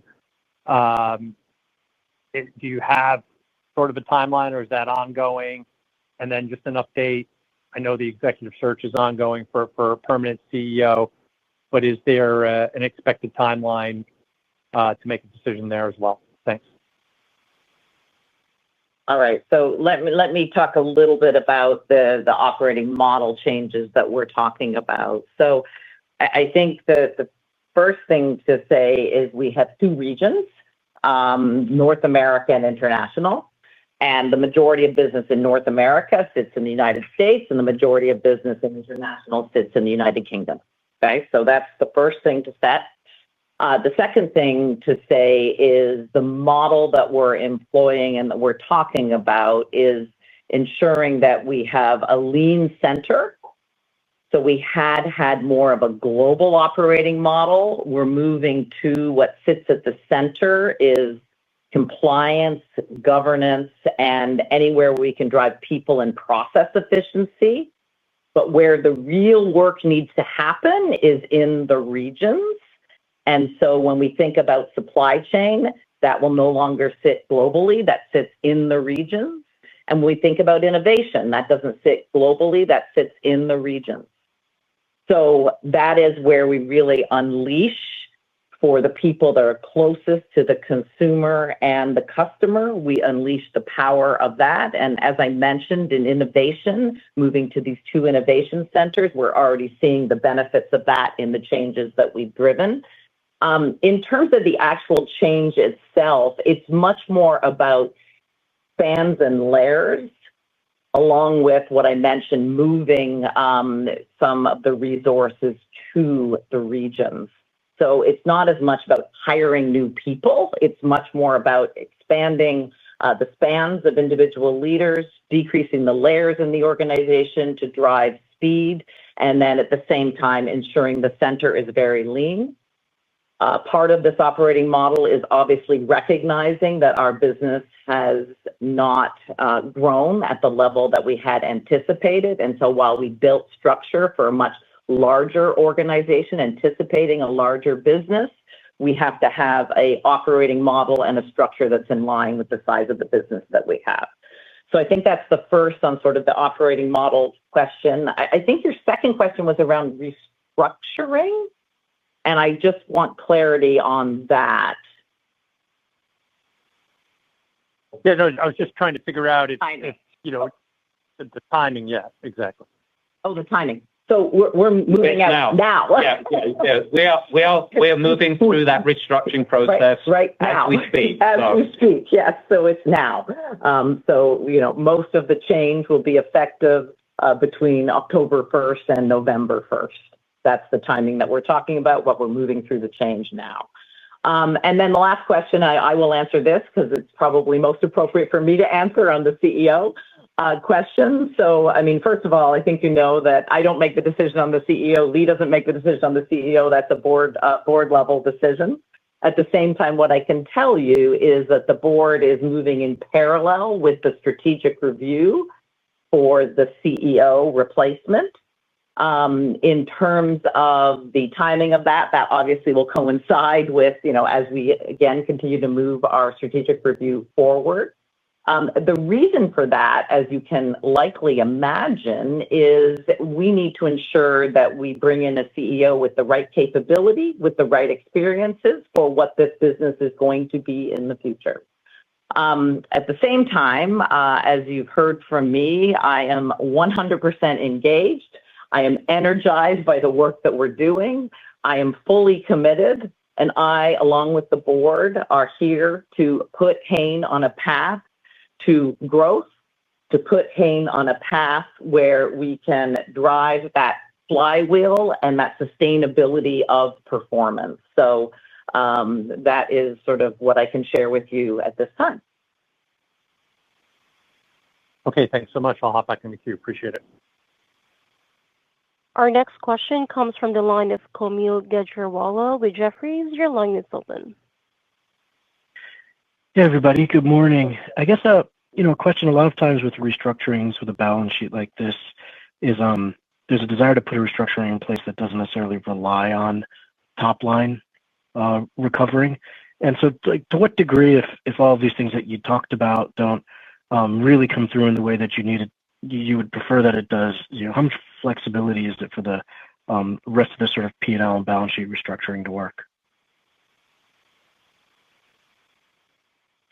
do you have sort of a timeline, or is that ongoing? And then just an update. I know the executive search is ongoing for a permanent CEO, but is there an expected timeline to make a decision there as well? Thanks. All right. So let me talk a little bit about the operating model changes that we're talking about. So I think the first thing to say is we have two regions, North America and international. And the majority of business in North America sits in the United States, and the majority of business in international sits in the United Kingdom. Okay, so that's the first thing to set. The second thing to say is the model that we're employing and that we're talking about is ensuring that we have a lean center. So we had more of a global operating model. We're moving to what sits at the center is compliance, governance, and anywhere we can drive people and process efficiency. But where the real work needs to happen is in the regions. And so when we think about supply chain, that will no longer sit globally, that sits in the regions. And when we think about innovation, that doesn't sit globally, that sits in the regions. So that is where we really unleash for the people that are closest to the consumer and the customer. We unleash the power of that. And as I mentioned, in innovation, moving to these two innovation centers, we're already seeing the benefits of that in the changes that we've driven. In terms of the actual change itself, it's much more about spans and layers, along with what I mentioned, moving some of the resources to the regions. So it's not as much about hiring new people. It's much more about expanding the spans of individual leaders, decreasing the layers in the organization to drive speed, and then at the same time ensuring the center is very lean. Part of this operating model is obviously recognizing that our business has not grown at the level that we had anticipated. And so while we built structure for a much larger organization, anticipating a larger business, we have to have an operating model and a structure that's in line with the size of the business that we have. So I think that's the first on sort of the operating model question. I think your second question was around restructuring, and I just want clarity on that. Yeah, no, I was just trying to figure out if the timing. Yeah, exactly. Oh, the timing. So we're moving out now. Yeah. We are moving through that restructuring process right now as we speak. We speak, yes. So it's now. So most of the change will be effective between October 1st and November 1st. That's the timing that we're talking about. But we're moving through the change now. And then the last question, I will answer this because it's probably most appropriate for me to answer on the CEO question. So, I mean, first of all, I think you know that I don't make the decision on the CEO. Lee doesn't make the decision on the CEO. That's a board level decision. At the same time, what I can tell you is that the board is moving in parallel with the strategic review for the CEO replacement. In terms of the timing of that obviously will coincide with, as we again continue to move our strategic review forward. The reason for that, as you can likely imagine, is we need to ensure that we bring in a CEO with the right capability, with the right experiences for what this business is going to be in the future. At the same time, as you've heard from me, I am 100% engaged. I am energized by the work that we're doing. I am fully committed, and I, along with the board, are here to put Hain on a path to growth, to put Hain on a path where we can drive that flywheel and that sustainability of performance. So That is sort of what I can share with you at this time. Okay, thanks so much. I'll hop back in the queue. Appreciate it. Our next question comes from the line of Kaumil Gajrawala with Jefferies. Your line is open. Hey, everybody. Good morning. I guess a question a lot of times with restructurings with a balance sheet like this is there's a desire to put a restructuring in place that doesn't necessarily rely on top line recovering. And so, to what degree, if all of these things that you talked about don't really come through in the way that you needed, you would prefer that it does? How much flexibility is it for the rest of the sort of P&L and balance sheet restructuring to work?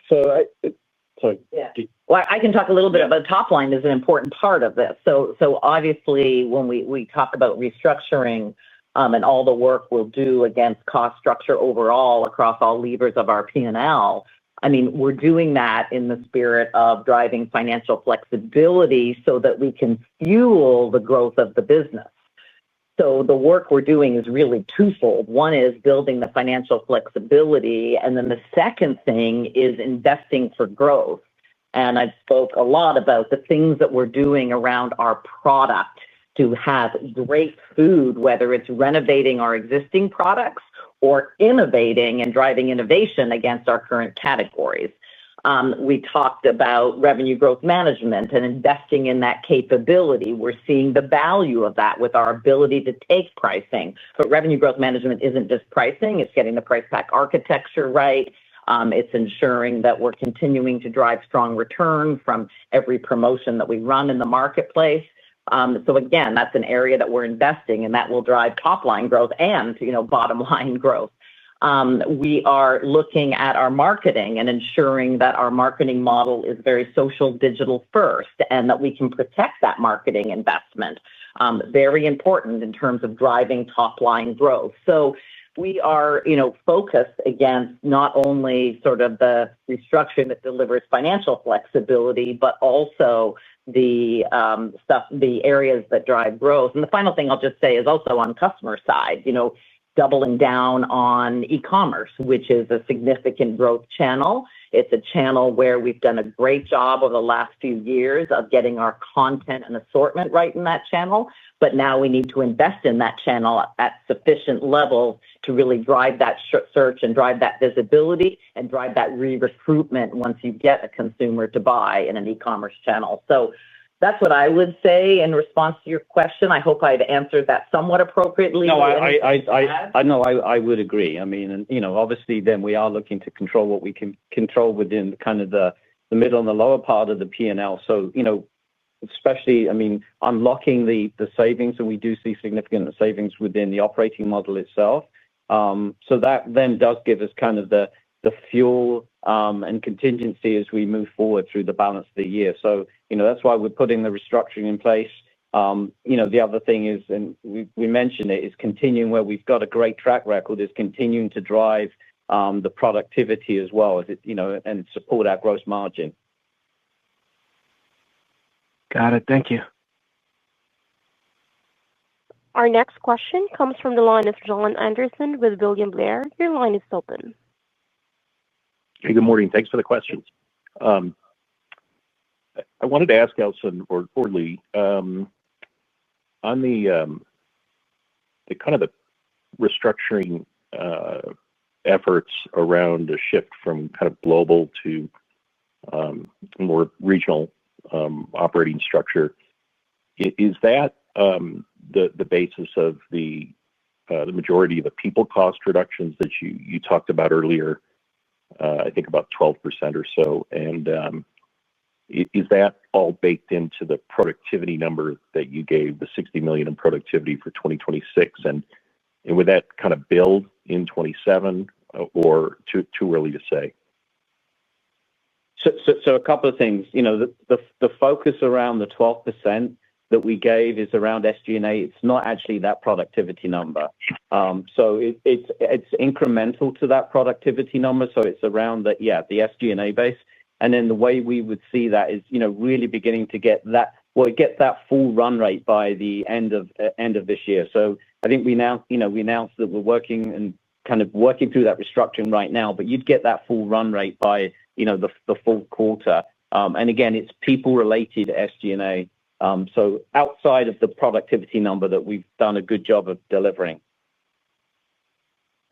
Sorry. Yeah. Well, I can talk a little bit about top line is an important part of this. So obviously, when we talk about restructuring and all the work we'll do against cost structure overall across all levers of our P&L, I mean, we're doing that in the spirit of driving financial flexibility so that we can fuel the growth of the business. So the work we're doing is really twofold. One is building the financial flexibility, and then the second thing is investing for growth. And I've spoke a lot about the things that we're doing around our product to have great food, whether it's renovating our existing products or innovating and driving innovation against our current categories. We talked about revenue growth management and investing in that capability. We're seeing the value of that with our ability to take pricing. But revenue growth management isn't just pricing. It's getting the price pack architecture right. It's ensuring that we're continuing to drive strong return from every promotion that we run in the marketplace. So again, that's an area that we're investing, and that will drive top line growth and bottom line growth. We are looking at our marketing and ensuring that our marketing model is very social digital first, and that we can protect that marketing investment. Very important in terms of driving top line growth. So we are, focused against not only sort of the restructuring that delivers financial flexibility, but also the areas that drive growth. And the final thing I'll just say is also on customer side, doubling down on e-commerce, which is a significant growth channel. It's a channel where we've done a great job over the last few years of getting our content and assortment right in that channel. But now we need to invest in that channel at sufficient level to really drive that search and drive that visibility and drive that re-recruitment once you get a consumer to buy in an e-commerce channel. So that's what I would say in response to your question. I hope I've answered that somewhat appropriately. No, I would agree. I mean, obviously, then we are looking to control what we can control within kind of the middle and the lower part of the P&L. So, especially, I mean, unlocking the savings, and we do see significant savings within the operating model itself. So that then does give us kind of the fuel and contingency as we move forward through the balance of the year. So, that's why we're putting the restructuring in place. The other thing is, and we mentioned it, is continuing where we've got a great track record, is continuing to drive the productivity as well as and support our gross margin. Got it. Thank you. Our next question comes from the line of Jon Andersen with William Blair. Your line is open. Hey, good morning. Thanks for the questions. I wanted to ask Alison or Lee on the kind of the restructuring efforts around a shift from kind of global to more regional operating structure. Is that the basis of the majority of the people cost reductions that you talked about earlier? I think about 12% or so. And is that all baked into the productivity number that you gave, the $60 million in productivity for 2026? And would that kind of build in 27 or too early to say? So a couple of things. The focus around the 12% that we gave is around SG&A. It's not actually that productivity number. So it's incremental to that productivity number. So it's around the SG&A base. And then the way we would see that is, really beginning to get that full run rate by the end of this year. So I think we announced that we're working and kind of working through that restructuring right now, but you'd get that full run rate by the full quarter. And again, it's people-related SG&A. So outside of the productivity number that we've done a good job of delivering.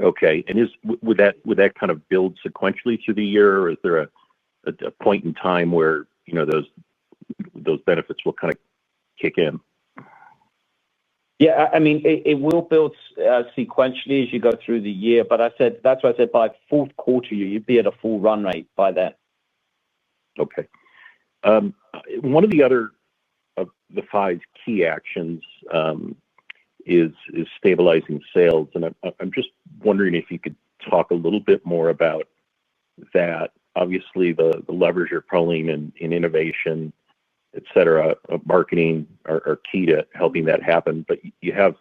Okay. And would that kind of build sequentially through the year, or is there a point in time where those benefits will kind of kick in? Yeah, I mean, it will build sequentially as you go through the year, but that's why I said by fourth quarter, you'd be at a full run rate by then. Okay. One of the other of the 5 key actions is stabilizing sales, and I'm just wondering if you could talk a little bit more about that. Obviously, the levers you're pulling in innovation, et cetera, marketing are key to helping that happen. But you have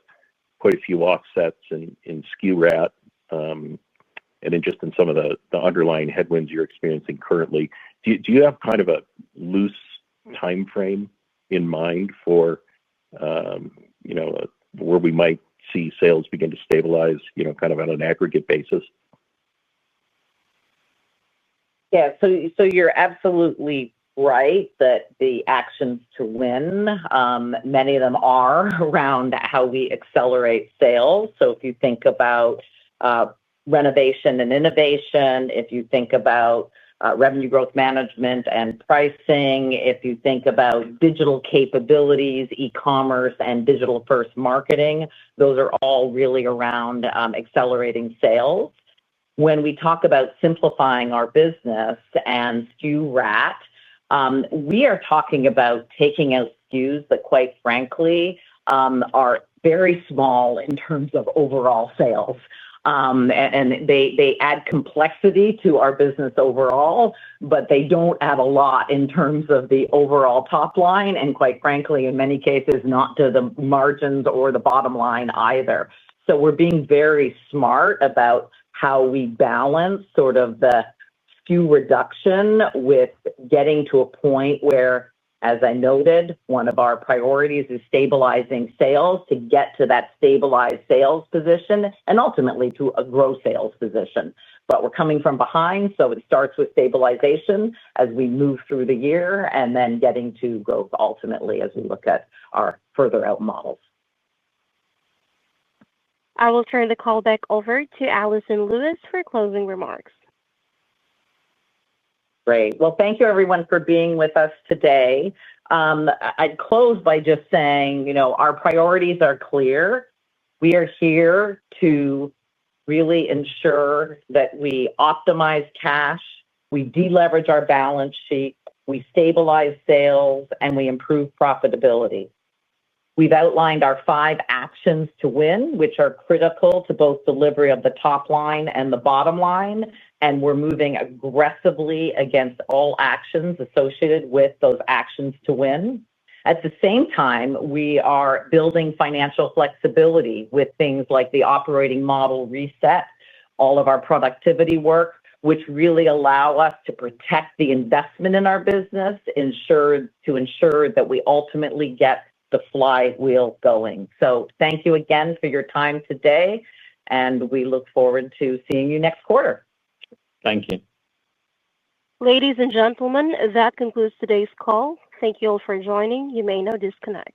quite a few offsets in SKU rat, and then just in some of the underlying headwinds you're experiencing currently. Do you have kind of a loose time frame in mind for where we might see sales begin to stabilize, kind of on an aggregate basis? Yeah, so you're absolutely right that the actions to win, many of them are around how we accelerate sales. So if you think about renovation and innovation, if you think about revenue growth management and pricing, if you think about digital capabilities, e-commerce, and digital-first marketing, those are all really around accelerating sales. When we talk about simplifying our business and SKU rat, we are talking about taking out SKUs that, quite frankly, are very small in terms of overall sales. And they add complexity to our business overall, but they don't add a lot in terms of the overall top line, and quite frankly, in many cases, not to the margins or the bottom line either. So we're being very smart about how we balance sort of the SKU reduction with getting to a point where, as I noted, one of our priorities is stabilizing sales to get to that stabilized sales position and ultimately to a growth sales position. But we're coming from behind, so it starts with stabilization as we move through the year and then getting to growth ultimately as we look at our further out models. I will turn the call back over to Allison Lewis for closing remarks. Great. Well, thank you, everyone, for being with us today. I'd close by just saying, our priorities are clear. We are here to really ensure that we optimize cash, we deleverage our balance sheet, we stabilize sales, and we improve profitability. We've outlined our 5 actions to win, which are critical to both delivery of the top line and the bottom line, and we're moving aggressively against all actions associated with those actions to win. At the same time, we are building financial flexibility with things like the operating model reset, all of our productivity work, which really allow us to protect the investment in our business, to ensure that we ultimately get the flywheel going. So thank you again for your time today, and we look forward to seeing you next quarter. Thank you. Ladies and gentlemen, that concludes today's call. Thank you all for joining. You may now disconnect.